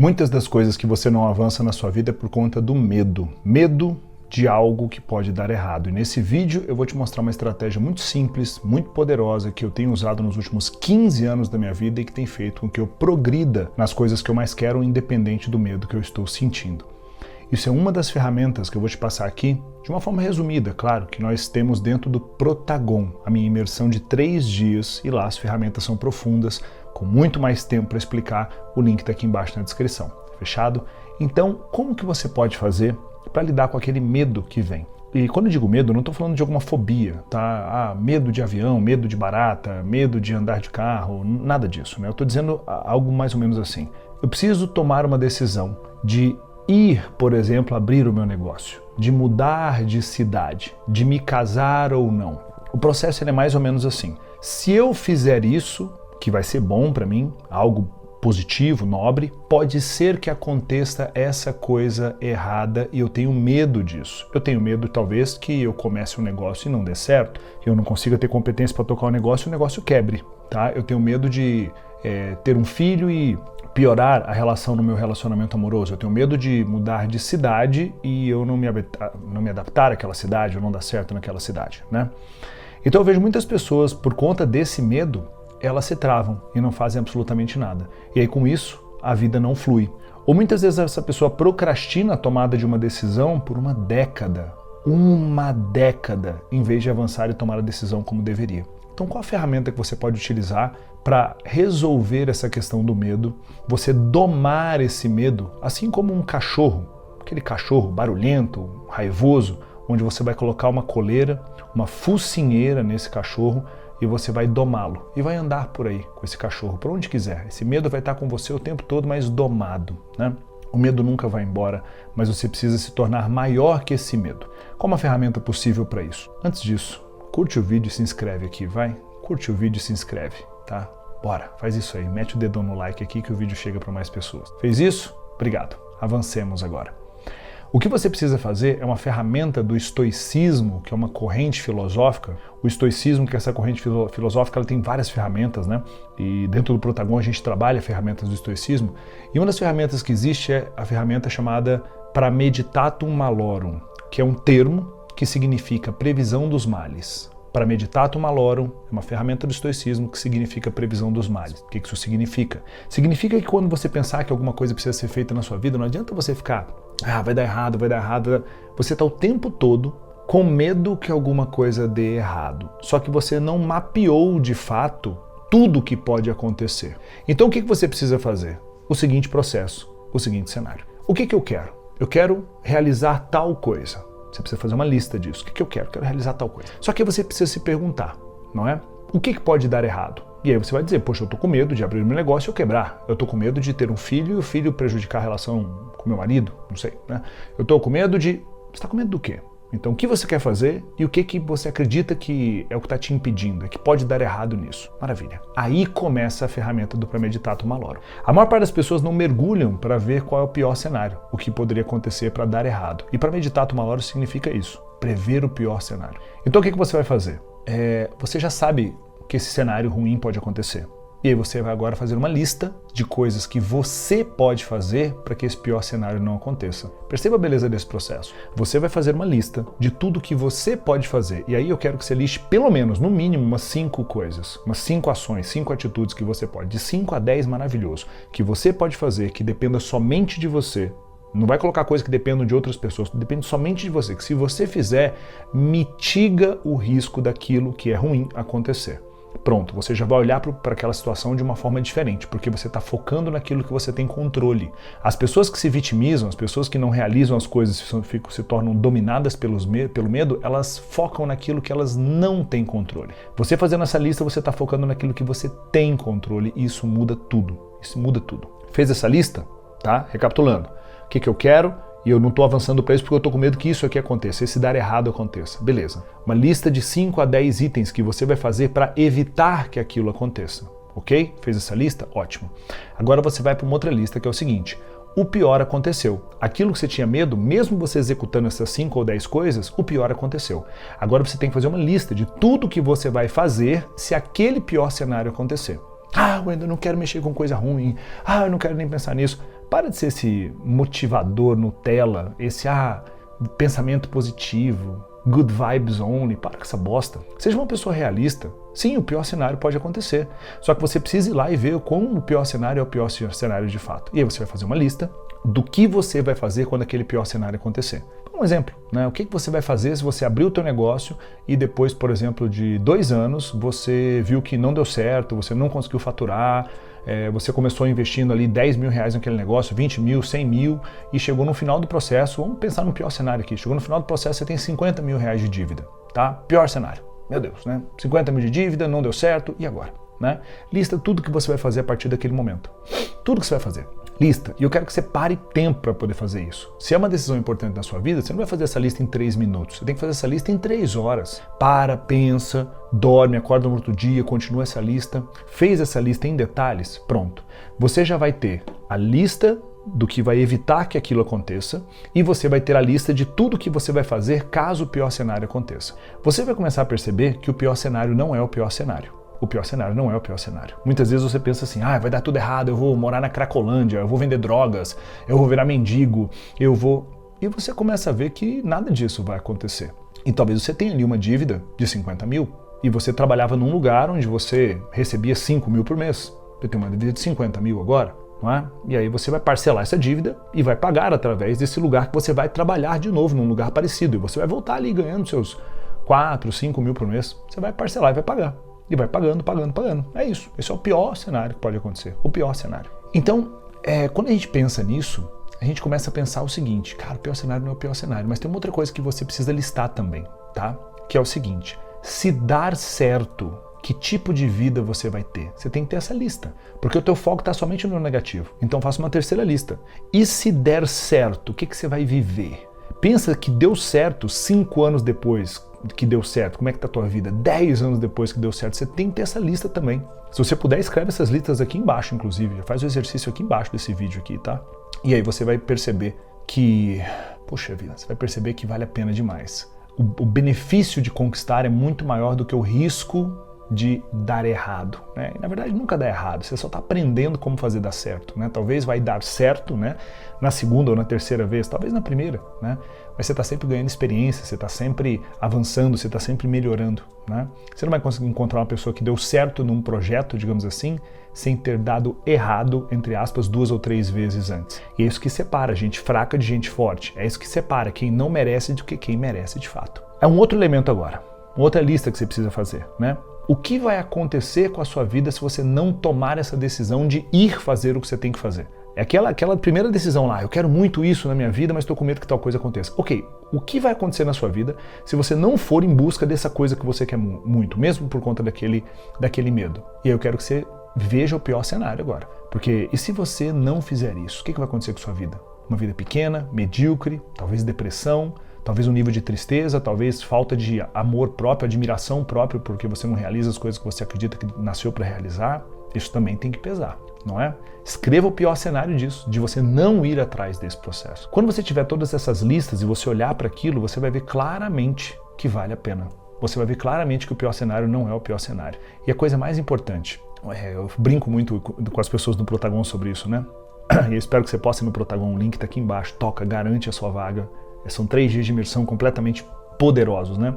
Muitas das coisas que você não avança na sua vida é por conta do medo. Medo de algo que pode dar errado. E nesse vídeo eu vou te mostrar uma estratégia muito simples, muito poderosa, que eu tenho usado nos últimos 15 anos da minha vida e que tem feito com que eu progrida nas coisas que eu mais quero, independente do medo que eu estou sentindo. Isso é uma das ferramentas que eu vou te passar aqui, de uma forma resumida, claro, que nós temos dentro do Protagon, a minha imersão de 3 dias, e lá as ferramentas são profundas, com muito mais tempo para explicar. O link está aqui embaixo na descrição, fechado? Então, como que você pode fazer para lidar com aquele medo que vem? E quando eu digo medo, eu não estou falando de alguma fobia, tá? Medo de avião, medo de barata, medo de andar de carro, nada disso, né? Eu estou dizendo algo mais ou menos assim. Eu preciso tomar uma decisão de ir, por exemplo, abrir o meu negócio, de mudar de cidade, de me casar ou não. O processo é mais ou menos assim. Se eu fizer isso, que vai ser bom para mim, algo positivo, nobre, pode ser que aconteça essa coisa errada e eu tenho medo disso. Eu tenho medo, talvez, que eu comece um negócio e não dê certo, que eu não consiga ter competência para tocar o negócio quebre, tá? Eu tenho medo de ter um filho e piorar a relação no meu relacionamento amoroso. Eu tenho medo de mudar de cidade e eu não me adaptar àquela cidade, ou não dar certo naquela cidade, né? Então eu vejo muitas pessoas, por conta desse medo, elas se travam e não fazem absolutamente nada. E aí com isso, a vida não flui. Ou muitas vezes essa pessoa procrastina a tomada de uma decisão por uma década, em vez de avançar e tomar a decisão como deveria. Então qual a ferramenta que você pode utilizar para resolver essa questão do medo, você domar esse medo, assim como um cachorro, aquele cachorro barulhento, raivoso, onde você vai colocar uma coleira, uma focinheira nesse cachorro e você vai domá-lo e vai andar por aí com esse cachorro, por onde quiser. Esse medo vai estar com você o tempo todo, mas domado, né? O medo nunca vai embora, mas você precisa se tornar maior que esse medo. Qual uma ferramenta possível para isso? Antes disso, curte o vídeo e se inscreve aqui, vai? Curte o vídeo e se inscreve, tá? Bora, faz isso aí, mete o dedão no like aqui que o vídeo chega para mais pessoas. Fez isso? Obrigado. Avancemos agora. O que você precisa fazer é uma ferramenta do estoicismo, que é uma corrente filosófica. O estoicismo, que é essa corrente filosófica, ela tem várias ferramentas, né? E dentro do Protagon a gente trabalha ferramentas do estoicismo. E uma das ferramentas que existe é a ferramenta chamada Prameditatum Malorum, que é um termo que significa previsão dos males. Prameditatum Malorum é uma ferramenta do estoicismo que significa previsão dos males. O que isso significa? Significa que quando você pensar que alguma coisa precisa ser feita na sua vida, não adianta você ficar, vai dar errado, vai dar errado. Você está o tempo todo com medo que alguma coisa dê errado. Só que você não mapeou de fato tudo o que pode acontecer. Então o que você precisa fazer? O seguinte processo, o seguinte cenário. O que eu quero? Eu quero realizar tal coisa. Você precisa fazer uma lista disso. O que eu quero? Eu quero realizar tal coisa. Só que você precisa se perguntar, não é? O que pode dar errado? E aí você vai dizer, poxa, eu tô com medo de abrir meu negócio e eu quebrar. Eu tô com medo de ter um filho e o filho prejudicar a relação com meu marido. Não sei, né? Eu tô com medo de... Você tá com medo do quê? Então, o que você quer fazer e o que você acredita que é o que está te impedindo, é que pode dar errado nisso. Maravilha. Aí começa a ferramenta do Prameditatum Malorum. A maior parte das pessoas não mergulham para ver qual é o pior cenário, o que poderia acontecer para dar errado. E Prameditatum Malorum significa isso, prever o pior cenário. Então, o que você vai fazer? Você já sabe que esse cenário ruim pode acontecer. E aí você vai agora fazer uma lista de coisas que você pode fazer para que esse pior cenário não aconteça. Perceba a beleza desse processo. Você vai fazer uma lista de tudo que você pode fazer. E aí eu quero que você liste pelo menos, no mínimo, umas 5 coisas, umas 5 ações, 5 atitudes que você pode, de 5 a 10 maravilhoso, que você pode fazer, que dependa somente de você. Não vai colocar coisas que dependam de outras pessoas, depende somente de você, que se você fizer, mitiga o risco daquilo que é ruim acontecer. Pronto, você já vai olhar para aquela situação de uma forma diferente, porque você está focando naquilo que você tem controle. As pessoas que se vitimizam, as pessoas que não realizam as coisas, se tornam dominadas pelo medo, elas focam naquilo que elas não têm controle. Você fazendo essa lista, você está focando naquilo que você tem controle e isso muda tudo. Isso muda tudo. Fez essa lista? Tá? Recapitulando. O que eu quero? E eu não estou avançando para isso porque eu estou com medo que isso aqui aconteça, esse dar errado aconteça. Beleza. Uma lista de 5 a 10 itens que você vai fazer para evitar que aquilo aconteça. Ok? Fez essa lista? Ótimo. Agora você vai para uma outra lista que é o seguinte. O pior aconteceu. Aquilo que você tinha medo, mesmo você executando essas 5 ou 10 coisas, o pior aconteceu. Agora você tem que fazer uma lista de tudo que você vai fazer se aquele pior cenário acontecer. Ah, eu ainda não quero mexer com coisa ruim. Ah, eu não quero nem pensar nisso. Para de ser esse motivador Nutella, esse pensamento positivo, good vibes only. Para com essa bosta. Seja uma pessoa realista. Sim, o pior cenário pode acontecer. Só que você precisa ir lá e ver como o pior cenário é o pior cenário de fato. E aí você vai fazer uma lista do que você vai fazer quando aquele pior cenário acontecer. Um exemplo, né? O que você vai fazer se você abrir o teu negócio e depois, por exemplo, de 2 anos, você viu que não deu certo, você não conseguiu faturar, você começou investindo ali 10 mil reais naquele negócio, 20 mil, 100 mil, e chegou no final do processo, vamos pensar no pior cenário aqui, chegou no final do processo você tem 50 mil reais de dívida, tá? Pior cenário, meu Deus, né? 50 mil de dívida, não deu certo, e agora? Né? Lista tudo que você vai fazer a partir daquele momento. Tudo que você vai fazer. Lista. E eu quero que você pare tempo para poder fazer isso. Se é uma decisão importante na sua vida, você não vai fazer essa lista em 3 minutos. Você tem que fazer essa lista em 3 horas. Para, pensa, dorme, acorda no outro dia, continua essa lista. Fez essa lista em detalhes? Pronto. Você já vai ter a lista do que vai evitar que aquilo aconteça e você vai ter a lista de tudo que você vai fazer caso o pior cenário aconteça. Você vai começar a perceber que o pior cenário não é o pior cenário. O pior cenário não é o pior cenário. Muitas vezes você pensa assim, vai dar tudo errado, eu vou morar na Cracolândia, eu vou vender drogas, eu vou virar mendigo, eu vou... E você começa a ver que nada disso vai acontecer. E talvez você tenha ali uma dívida de 50 mil e você trabalhava num lugar onde você recebia 5 mil por mês. Você tem uma dívida de 50 mil agora, não é? E aí você vai parcelar essa dívida e vai pagar através desse lugar que você vai trabalhar de novo num lugar parecido. E você vai voltar ali ganhando seus 4, 5 mil por mês. Você vai parcelar e vai pagar. E vai pagando, pagando, pagando. É isso. Esse é o pior cenário que pode acontecer. O pior cenário. Então, quando a gente pensa nisso, a gente começa a pensar o seguinte, cara, o pior cenário não é o pior cenário, mas tem uma outra coisa que você precisa listar também, tá? Que é o seguinte, se dar certo, que tipo de vida você vai ter? Você tem que ter essa lista, porque o teu foco está somente no negativo. Então faça uma terceira lista. E se der certo, o que você vai viver? Pensa que deu certo 5 anos depois que deu certo, como é que tá a tua vida? 10 anos depois que deu certo, você tem que ter essa lista também. Se você puder, escreve essas listas aqui embaixo, inclusive. Faz o exercício aqui embaixo desse vídeo aqui, tá? E aí você vai perceber que, poxa vida, você vai perceber que vale a pena demais. O benefício de conquistar é muito maior do que o risco de dar errado, né? E, na verdade nunca dá errado, você só está aprendendo como fazer dar certo, né? Talvez vai dar certo, né? Na segunda ou na terceira vez, talvez na primeira, né? Mas você está sempre ganhando experiência, você está sempre avançando, você está sempre melhorando, né? Você não vai conseguir encontrar uma pessoa que deu certo num projeto, digamos assim, sem ter dado errado, entre aspas, 2 ou 3 vezes antes. E é isso que separa gente fraca de gente forte, é isso que separa quem não merece do que quem merece de fato. É um outro elemento agora, uma outra lista que você precisa fazer, né? O que vai acontecer com a sua vida se você não tomar essa decisão de ir fazer o que você tem que fazer? É aquela primeira decisão lá, eu quero muito isso na minha vida, mas estou com medo que tal coisa aconteça. Ok, o que vai acontecer na sua vida se você não for em busca dessa coisa que você quer muito, mesmo por conta daquele medo? E aí eu quero que você veja o pior cenário agora. Porque e se você não fizer isso, o que vai acontecer com a sua vida? Uma vida pequena, medíocre, talvez depressão, talvez um nível de tristeza, talvez falta de amor próprio, admiração própria, porque você não realiza as coisas que você acredita que nasceu para realizar. Isso também tem que pesar, não é? Escreva o pior cenário disso, de você não ir atrás desse processo. Quando você tiver todas essas listas e você olhar para aquilo, você vai ver claramente que vale a pena. Você vai ver claramente que o pior cenário não é o pior cenário. E a coisa mais importante, eu brinco muito com as pessoas do Protagon sobre isso, né? E eu espero que você possa ir no Protagon, o link está aqui embaixo, toca, garante a sua vaga. São 3 dias de imersão completamente poderosos, né?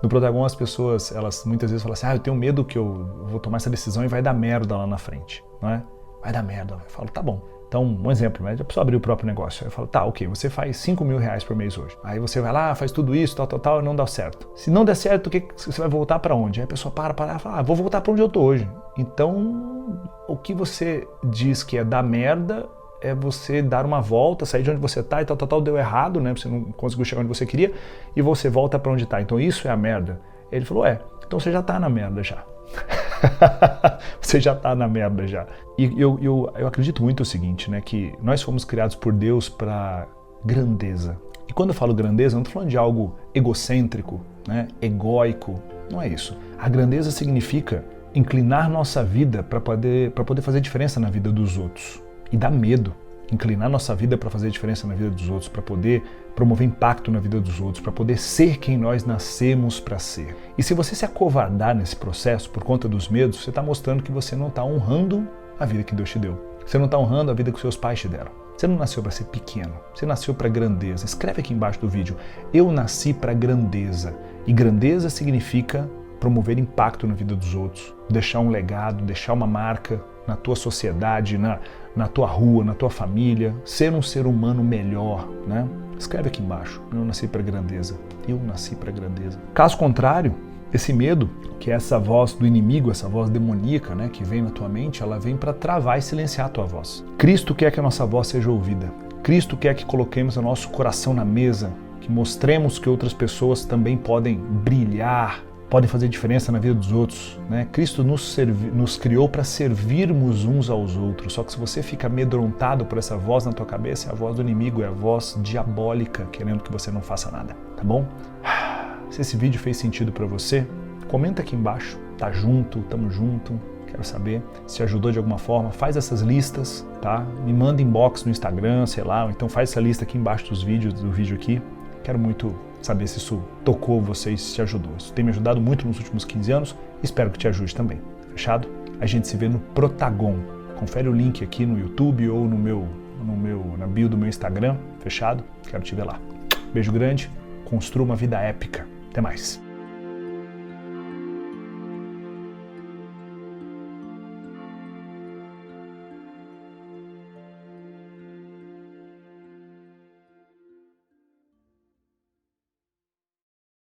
No Protagon as pessoas, elas muitas vezes falam assim, eu tenho medo que eu vou tomar essa decisão e vai dar merda lá na frente, não é? Vai dar merda. Eu falo, tá bom. Então, um exemplo, né? A pessoa abrir o próprio negócio. Eu falo, tá, ok, você faz 5 mil reais por mês hoje. Aí você vai lá, faz tudo isso, tal, e não dá certo. Se não der certo, o que você vai voltar para onde? Aí a pessoa para e fala, vou voltar para onde eu tô hoje. Então, o que você diz que é dar merda é você dar uma volta, sair de onde você tá e tal, deu errado, né? Você não conseguiu chegar onde você queria e você volta para onde tá. Então isso é a merda. Ele falou, então você já tá na merda já. Você já tá na merda já. E eu acredito muito o seguinte, né? Que nós fomos criados por Deus para grandeza. E quando eu falo grandeza, eu não tô falando de algo egocêntrico, né? Egóico. Não é isso. A grandeza significa inclinar nossa vida para poder fazer diferença na vida dos outros. E dá medo. inclinar nossa vida para fazer diferença na vida dos outros, para poder promover impacto na vida dos outros, para poder ser quem nós nascemos para ser. E se você se acovardar nesse processo por conta dos medos, você está mostrando que você não está honrando a vida que Deus te deu. Você não está honrando a vida que seus pais te deram. Você não nasceu para ser pequeno, você nasceu para grandeza. Escreve aqui embaixo do vídeo, eu nasci para grandeza. E grandeza significa promover impacto na vida dos outros, deixar um legado, deixar uma marca na tua sociedade, na tua rua, na tua família, ser um ser humano melhor, né? Escreve aqui embaixo, eu nasci para grandeza, eu nasci para grandeza. Caso contrário, esse medo, que é essa voz do inimigo, essa voz demoníaca, né, que vem na tua mente, ela vem para travar e silenciar a tua voz. Cristo quer que a nossa voz seja ouvida. Cristo quer que coloquemos o nosso coração na mesa, que mostremos que outras pessoas também podem brilhar, podem fazer diferença na vida dos outros, né? Cristo nos criou para servirmos uns aos outros, só que se você fica amedrontado por essa voz na tua cabeça, é a voz do inimigo, é a voz diabólica, querendo que você não faça nada, tá bom? Se esse vídeo fez sentido para você, comenta aqui embaixo, tá junto, tamo junto, quero saber se ajudou de alguma forma, faz essas listas, tá? Me manda inbox no Instagram, sei lá, ou então faz essa lista aqui embaixo do vídeo aqui, quero muito saber se isso tocou vocês, se ajudou. Isso tem me ajudado muito nos últimos 15 anos, espero que te ajude também. Fechado? A gente se vê no Protagon. Confere o link aqui no YouTube ou na bio do meu Instagram. Fechado? Quero te ver lá. Beijo grande, construa uma vida épica. Até mais.